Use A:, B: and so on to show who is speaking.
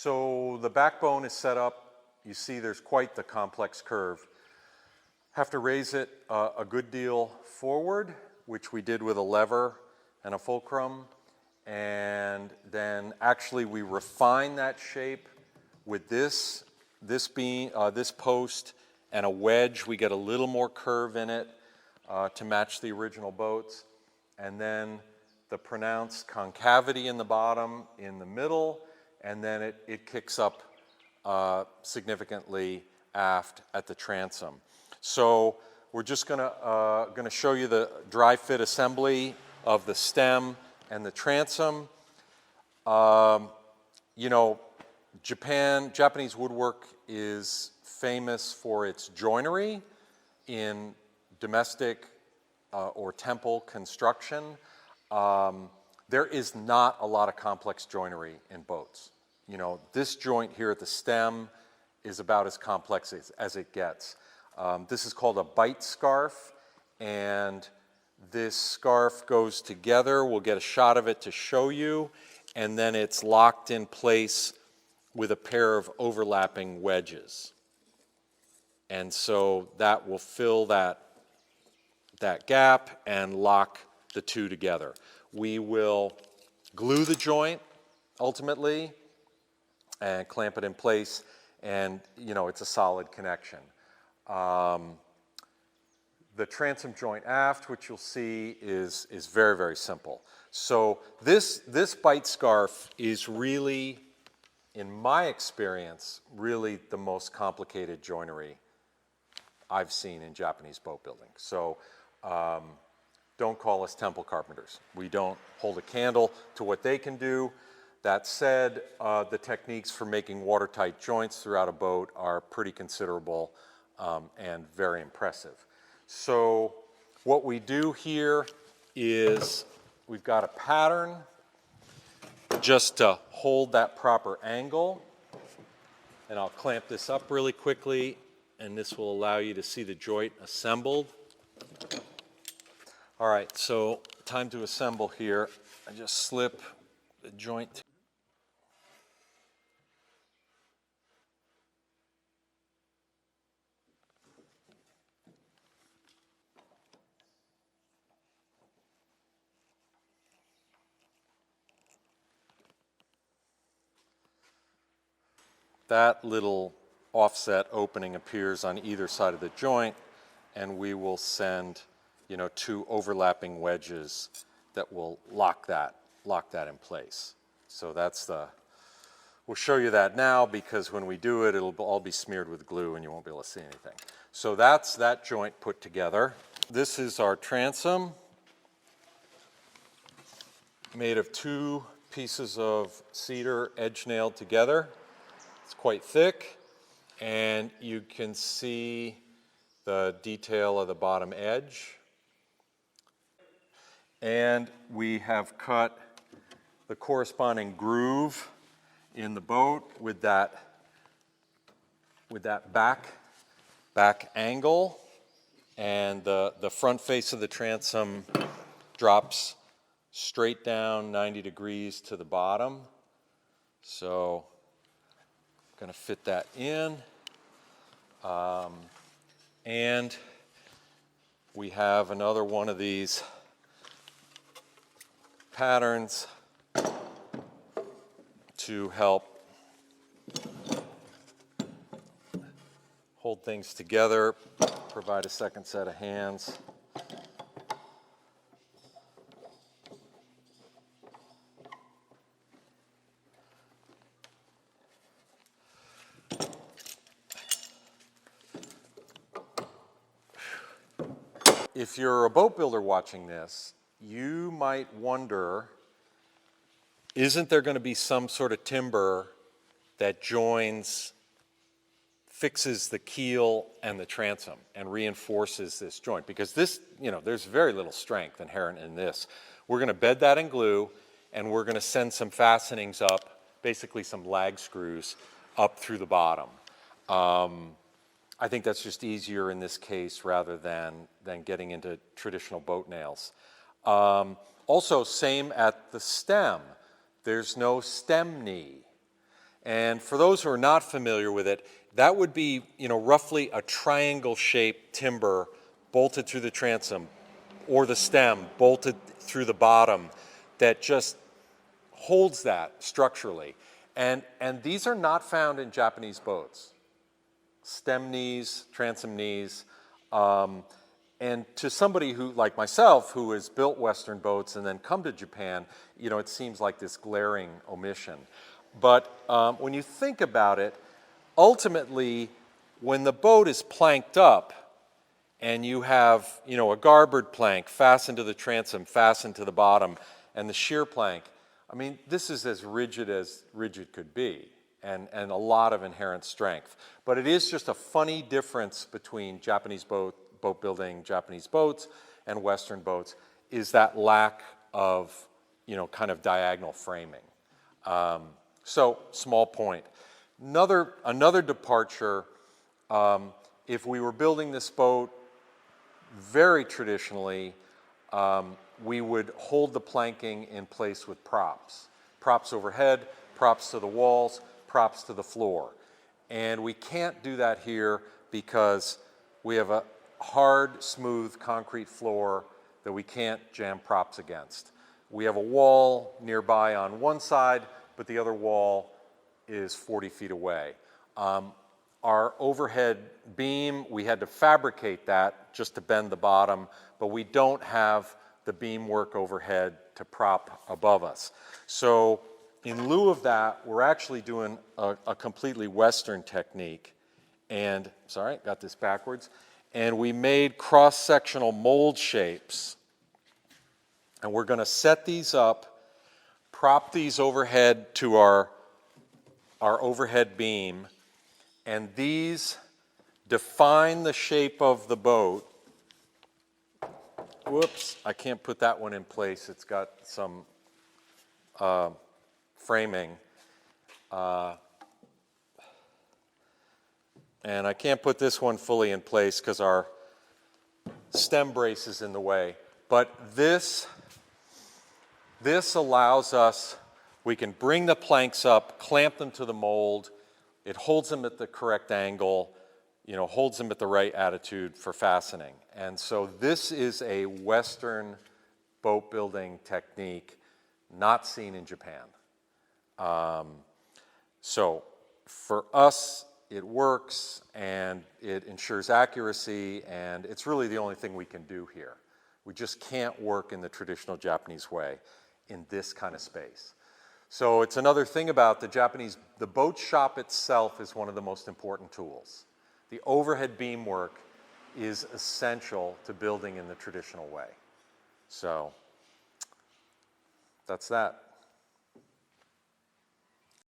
A: So the backbone is set up. You see there's quite the complex curve. Have to raise it a good deal forward, which we did with a lever and a fulcrum. And then actually we refine that shape with this post and a wedge. We get a little more curve in it to match the original boats. And then the pronounced concavity in the bottom, in the middle, and then it kicks up significantly aft at the transom. So we're just gonna show you the dry fit assembly of the stem and the transom. You know, Japanese woodwork is famous for its joinery in domestic or temple construction. There is not a lot of complex joinery in boats. You know, this joint here at the stem is about as complex as it gets. This is called a bite scarf, and this scarf goes together. We'll get a shot of it to show you, and then it's locked in place with a pair of overlapping wedges. And so that will fill that gap and lock the two together. We will glue the joint ultimately and clamp it in place, and you know, it's a solid connection. The transom joint aft, which you'll see, is very, very simple. So this bite scarf is really, in my experience, really the most complicated joinery I've seen in Japanese boat building. So don't call us temple carpenters. We don't hold a candle to what they can do. That said, the techniques for making watertight joints throughout a boat are pretty considerable and very impressive. So what we do here is we've got a pattern just to hold that proper angle. And I'll clamp this up really quickly, and this will allow you to see the joint assembled. All right, so time to assemble here. I just slip the joint. That little offset opening appears on either side of the joint, and we will send, you know, two overlapping wedges that will lock that in place. So we'll show you that now, because when we do it, it'll all be smeared with glue and you won't be able to see anything. So that's that joint put together. This is our transom, made of two pieces of cedar edge nailed together. It's quite thick, and you can see the detail of the bottom edge. And we have cut the corresponding groove in the boat with that back angle, and the front face of the transom drops straight down 90 degrees to the bottom. So I'm going to fit that in. And we have another one of these patterns to help hold things together, provide a second set of hands. If you're a boat builder watching this, you might wonder, isn't there going to be some sort of timber that fixes the keel and the transom and reinforces this joint? Because this, you know, there's very little strength inherent in this. We're going to bed that in glue, and we're going to send some fastenings up, basically some lag screws, up through the bottom. I think that's just easier in this case rather than getting into traditional boat nails. Also, same at the stem. There's no stem knee. And for those who are not familiar with it, that would be, roughly a triangle-shaped timber bolted through the transom or the stem bolted through the bottom that just holds that structurally. And these are not found in Japanese boats. Stem knees, transom knees. And to somebody who, like myself, who has built Western boats and then come to Japan, it seems like this glaring omission. But when you think about it, ultimately, when the boat is planked up and you have, a garboard plank fastened to the transom, fastened to the bottom, and the shear plank, I mean, this is as rigid could be, and a lot of inherent strength. But it is just a funny difference between Japanese boat building, Japanese boats, and Western boats, is that lack of, kind of diagonal framing. So, small point. Another departure, if we were building this boat very traditionally, we would hold the planking in place with props. Props overhead, props to the walls, props to the floor. And we can't do that here because we have a hard, smooth concrete floor that we can't jam props against. We have a wall nearby on one side, but the other wall is 40 feet away. Our overhead beam, we had to fabricate that just to bend the bottom, but we don't have the beam work overhead to prop above us. So in lieu of that, we're actually doing a completely Western technique. And, sorry, got this backwards. And we made cross-sectional mold shapes. And we're going to set these up, prop these overhead to our overhead beam, and these define the shape of the boat. Whoops, I can't put that one in place. It's got some framing. And I can't put this one fully in place because our stem brace is in the way. But this allows us, we can bring the planks up, clamp them to the mold. It holds them at the correct angle, holds them at the right attitude for fastening. And so this is a Western boat building technique not seen in Japan. So for us, it works and it ensures accuracy, and it's really the only thing we can do here. We just can't work in the traditional Japanese way in this kind of space. So it's another thing about the boat shop itself is one of the most important tools. The overhead beam work is essential to building in the traditional way. So that's that.